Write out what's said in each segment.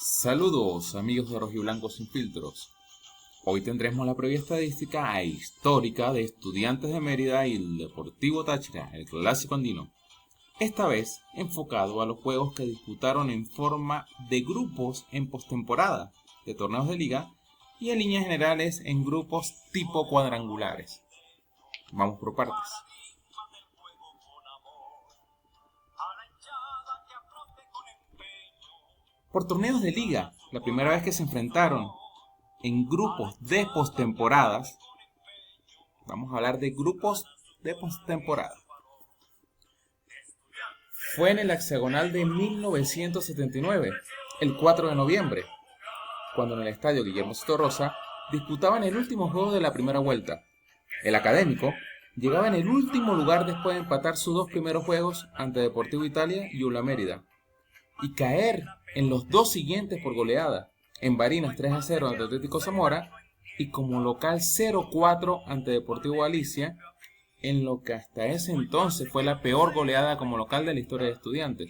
Saludos amigos de Rojiblanco sin filtros. Hoy tendremos la previa estadística e histórica de Estudiantes de Mérida y el Deportivo Táchira, el clásico andino. Esta vez enfocado a los juegos que disputaron en forma de grupos en postemporada de torneos de liga y en líneas generales en grupos tipo cuadrangulares. Vamos por partes. Por torneos de liga, la primera vez que se enfrentaron en grupos de postemporadas, vamos a hablar de grupos de postemporada, fue en el hexagonal de 1979, el 4 de noviembre, cuando en el estadio Guillermo Rosa disputaban el último juego de la primera vuelta. El Académico llegaba en el último lugar después de empatar sus dos primeros juegos ante Deportivo Italia y ULA Mérida, y caer en los dos siguientes por goleada, en Barinas 3-0 ante Atlético Zamora y como local 0-4 ante Deportivo Galicia, en lo que hasta ese entonces fue la peor goleada como local de la historia de Estudiantes.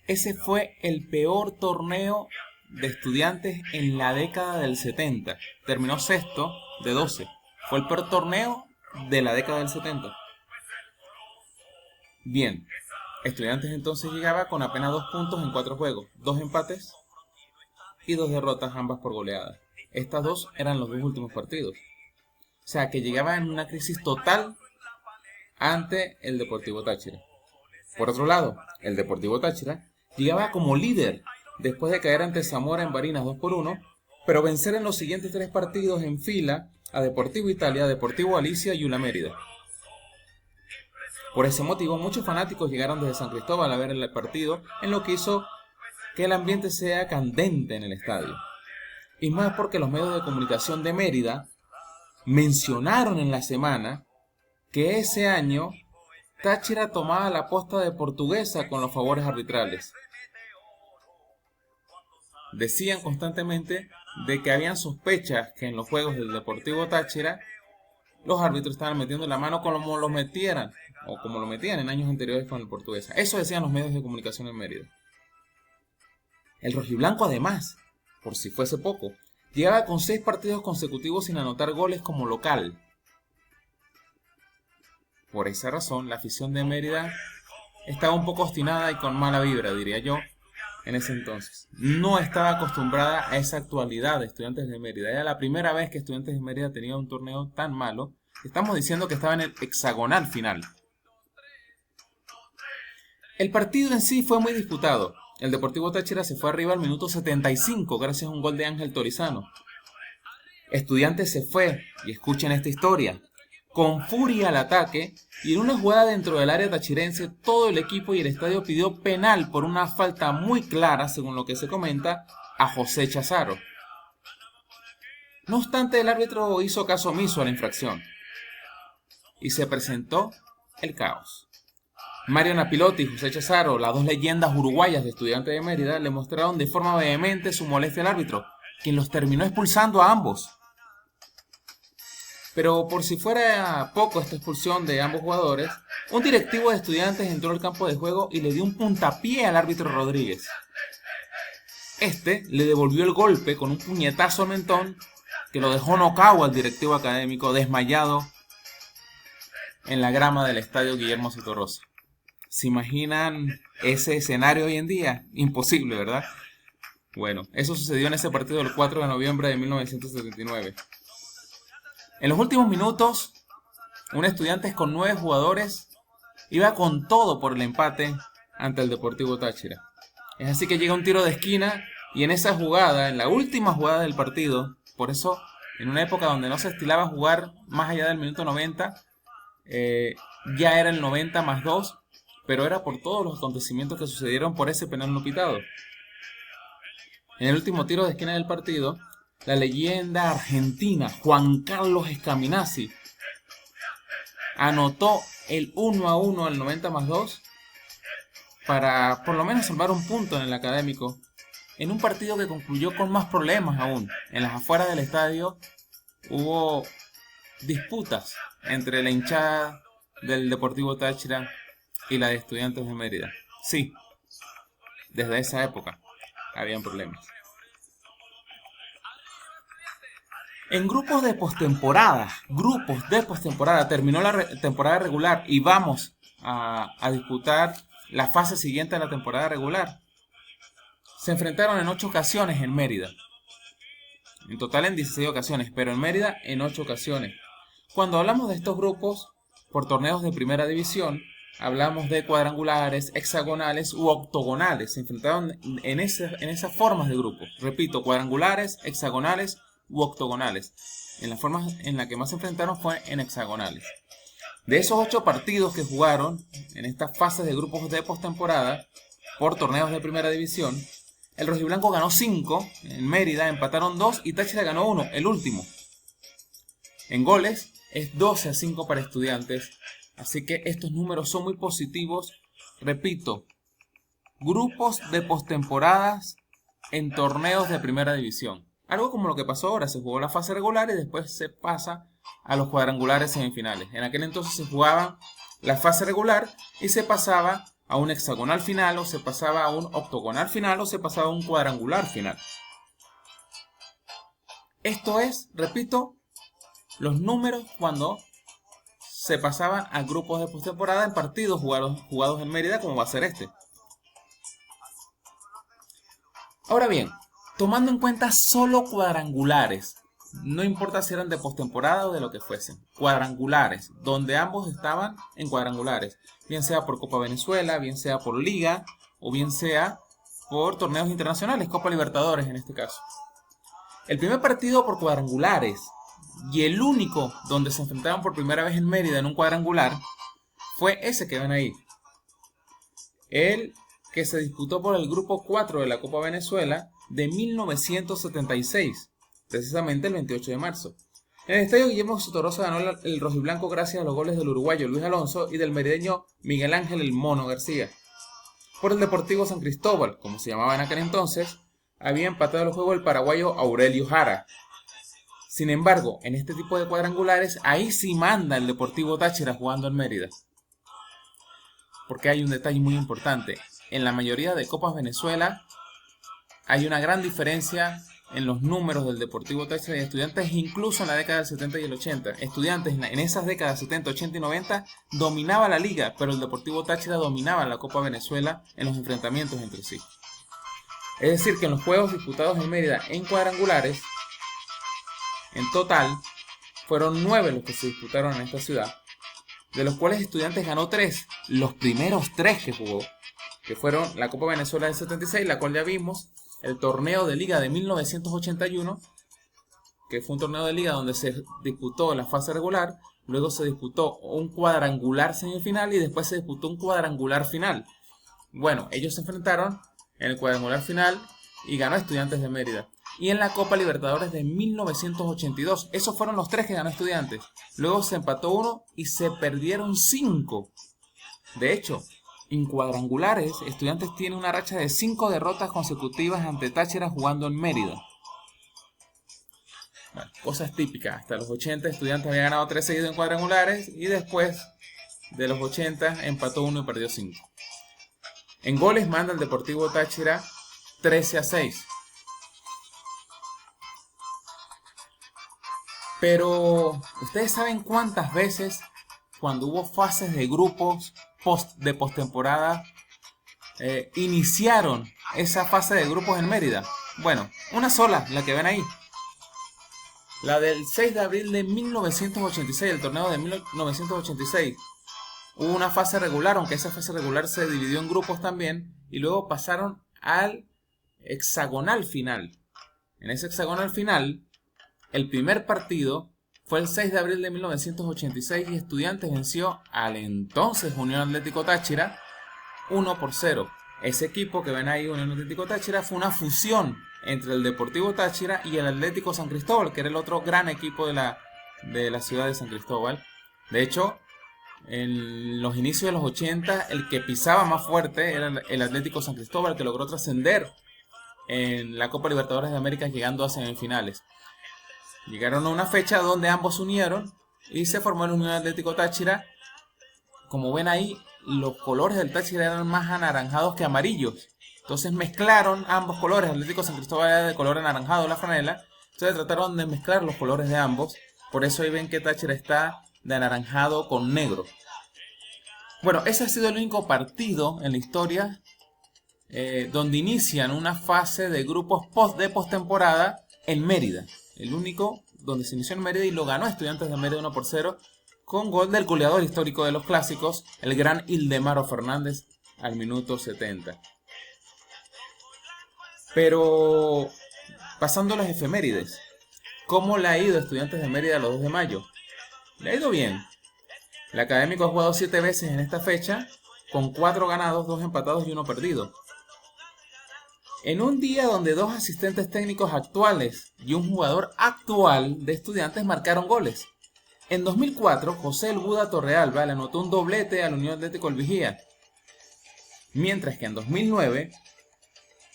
Ese fue el peor torneo de Estudiantes en la década del 70. Terminó sexto de 12. Fue el peor torneo de la década del 70. Bien, Estudiantes entonces llegaba con apenas 2 puntos en 4 juegos, 2 empates y 2 derrotas, ambas por goleada. Estas dos eran los 2 últimos partidos. O sea que llegaba en una crisis total ante el Deportivo Táchira. Por otro lado, el Deportivo Táchira llegaba como líder después de caer ante Zamora en Barinas 2-1, pero vencer en los siguientes 3 partidos en fila a Deportivo Italia, Deportivo Galicia y ULA Mérida. Por ese motivo, muchos fanáticos llegaron desde San Cristóbal a ver el partido, en lo que hizo que el ambiente sea candente en el estadio. Y más porque los medios de comunicación de Mérida mencionaron en la semana que ese año Táchira tomaba la posta de Portuguesa con los favores arbitrales. Decían constantemente de que habían sospechas que en los juegos del Deportivo Táchira los árbitros estaban metiendo la mano como lo metieran o como lo metían en años anteriores con el Portuguesa. Eso decían los medios de comunicación en Mérida. El rojiblanco, además, por si fuese poco, llegaba con 6 partidos consecutivos sin anotar goles como local. Por esa razón, la afición de Mérida estaba un poco obstinada y con mala vibra, diría yo, en ese entonces. No estaba acostumbrada a esa actualidad de Estudiantes de Mérida. Era la primera vez que Estudiantes de Mérida tenía un torneo tan malo. Estamos diciendo que estaba en el hexagonal final. El partido en sí fue muy disputado. El Deportivo Táchira se fue arriba al minuto 75 gracias a un gol de Ángel Torizano. Estudiantes se fue, y escuchen esta historia, con furia al ataque, y en una jugada dentro del área tachirense todo el equipo y el estadio pidió penal por una falta muy clara, según lo que se comenta, a José Chazaro. No obstante, el árbitro hizo caso omiso a la infracción y se presentó el caos. Mario Napilotti y José Chazaro, las dos leyendas uruguayas de Estudiantes de Mérida, le mostraron de forma vehemente su molestia al árbitro, quien los terminó expulsando a ambos. Pero por si fuera poco esta expulsión de ambos jugadores, un directivo de Estudiantes entró al campo de juego y le dio un puntapié al árbitro Rodríguez. Este le devolvió el golpe con un puñetazo al mentón que lo dejó nocaut al directivo académico desmayado en la grama del estadio Guillermo Rosa. ¿Se imaginan ese escenario hoy en día? Imposible, ¿verdad? Bueno, eso sucedió en ese partido del 4 de noviembre de 1979. En los últimos minutos, un Estudiantes con 9 jugadores iba con todo por el empate ante el Deportivo Táchira. Es así que llega un tiro de esquina y en esa jugada, en la última jugada del partido, por eso en una época donde no se estilaba jugar más allá del minuto 90, ya era el 90 más 2, pero era por todos los acontecimientos que sucedieron por ese penal no pitado. En el último tiro de esquina del partido, la leyenda argentina Juan Carlos Escaminazzi anotó el 1-1 al 90 más 2 para por lo menos salvar un punto en el académico, en un partido que concluyó con más problemas aún. En las afueras del estadio hubo disputas entre la hinchada del Deportivo Táchira y la de Estudiantes de Mérida. Sí, desde esa época. habían problemas. En grupos de postemporada, terminó la temporada regular y vamos a disputar la fase siguiente de la temporada regular. Se enfrentaron en 8 ocasiones en Mérida. En total en 16 ocasiones, pero en Mérida en 8 ocasiones. Cuando hablamos de estos grupos por torneos de primera división, hablamos de cuadrangulares, hexagonales u octogonales. Se enfrentaron en esas formas de grupos. Repito, cuadrangulares, hexagonales u octogonales. En las formas en las que más se enfrentaron fue en hexagonales. De esos 8 partidos que jugaron en estas fases de grupos de postemporada por torneos de primera división, el rojiblanco ganó 5, en Mérida empataron 2 y Táchira ganó 1, el último. En goles es 12-5 para Estudiantes, así que estos números son muy positivos. Repito, grupos de postemporadas en torneos de primera división. Algo como lo que pasó ahora, se jugó la fase regular y después se pasa a los cuadrangulares semifinales. En aquel entonces se jugaba la fase regular y se pasaba a un hexagonal final, o se pasaba a un octogonal final, o se pasaba a un cuadrangular final. Esto es, repito, los números cuando se pasaban a grupos de postemporada en partidos jugados en Mérida, como va a ser este. Ahora bien, tomando en cuenta solo cuadrangulares, no importa si eran de postemporada o de lo que fuesen, cuadrangulares, donde ambos estaban en cuadrangulares, bien sea por Copa Venezuela, bien sea por Liga, o bien sea por torneos internacionales, Copa Libertadores en este caso. El primer partido por cuadrangulares, y el único donde se enfrentaron por primera vez en Mérida en un cuadrangular, fue ese que ven ahí. El que se disputó por el grupo 4 de la Copa Venezuela de 1976, precisamente el 28 de marzo. En el estadio Guillermo Sotorosa ganó el rojiblanco gracias a los goles del uruguayo Luis Alonso y del merideño Miguel Ángel El Mono García. Por el Deportivo San Cristóbal, como se llamaba en aquel entonces, había empatado el juego el paraguayo Aurelio Jara. Sin embargo, en este tipo de cuadrangulares, ahí sí manda el Deportivo Táchira jugando en Mérida. Porque hay un detalle muy importante. En la mayoría de Copas Venezuela hay una gran diferencia en los números del Deportivo Táchira y Estudiantes, incluso en la década del 70 y el 80. Estudiantes en esas décadas 70, 80 y 90 dominaba la liga, pero el Deportivo Táchira dominaba la Copa Venezuela en los enfrentamientos entre sí. Es decir, que en los juegos disputados en Mérida en cuadrangulares, en total, fueron 9 los que se disputaron en esta ciudad, de los cuales Estudiantes ganó 3, los primeros 3 que jugó, que fueron la Copa Venezuela del 76, la cual ya vimos, el torneo de liga de 1981, que fue un torneo de liga donde se disputó la fase regular, luego se disputó un cuadrangular semifinal y después se disputó un cuadrangular final. Bueno, ellos se enfrentaron en el cuadrangular final y ganó Estudiantes de Mérida. Y en la Copa Libertadores de 1982, esos fueron los 3 que ganó Estudiantes. Luego se empató 1 y se perdieron 5. De hecho, en cuadrangulares, Estudiantes tiene una racha de 5 derrotas consecutivas ante Táchira jugando en Mérida. Bueno, cosas típicas. Hasta los 80 Estudiantes había ganado 3 seguidos en cuadrangulares y después de los 80 empató 1 y perdió 5. En goles manda el Deportivo Táchira 13-6. Pero, ¿ustedes saben cuántas veces cuando hubo fases de grupos de postemporada iniciaron esa fase de grupos en Mérida? Bueno, una sola, la que ven ahí. La del 6 de abril de 1986, el torneo de 1986. Hubo una fase regular, aunque esa fase regular se dividió en grupos también, y luego pasaron al hexagonal final. En ese hexagonal final, el primer partido fue el 6 de abril de 1986 y Estudiantes venció al entonces Unión Atlético Táchira 1-0. Ese equipo que ven ahí, Unión Atlético Táchira, fue una fusión entre el Deportivo Táchira y el Atlético San Cristóbal, que era el otro gran equipo de la ciudad de San Cristóbal. De hecho, en los inicios de los 80, el que pisaba más fuerte era el Atlético San Cristóbal, que logró trascender en la Copa Libertadores de América llegando a semifinales. Llegaron a una fecha donde ambos se unieron y se formó el Unión Atlético Táchira. Como ven ahí, los colores del Táchira eran más anaranjados que amarillos, Entonces mezclaron ambos colores. Atlético San Cristóbal era de color anaranjado la franela. Entonces trataron de mezclar los colores de ambos. Por eso ahí ven que Táchira está de anaranjado con negro. Bueno, ese ha sido el único partido en la historia donde inician una fase de grupos de postemporada en Mérida. El único donde se inició en Mérida y lo ganó Estudiantes de Mérida 1-0 con gol del goleador histórico de los clásicos, el gran Ildemaro Fernández, al minuto 70. Pero pasando a las efemérides, ¿cómo le ha ido a Estudiantes de Mérida los 2 de mayo? Le ha ido bien. El Académico ha jugado 7 veces en esta fecha, con 4 ganados, 2 empatados y 1 perdido. En un día donde 2 asistentes técnicos actuales y un jugador actual de Estudiantes marcaron goles. En 2004, José el Buda Torrealba le anotó un doblete al Unión Atlético El Vigía. Mientras que en 2009,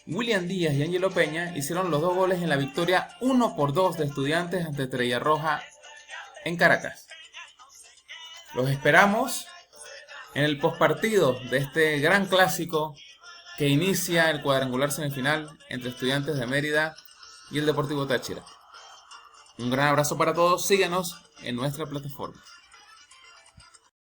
William Díaz y Ángelo Peña hicieron los 2 goles en la victoria 1-2 de Estudiantes ante Estrella Roja en Caracas. Los esperamos en el postpartido de este gran clásico que inicia el cuadrangular semifinal entre Estudiantes de Mérida y el Deportivo Táchira. Un gran abrazo para todos, síganos en nuestra plataforma.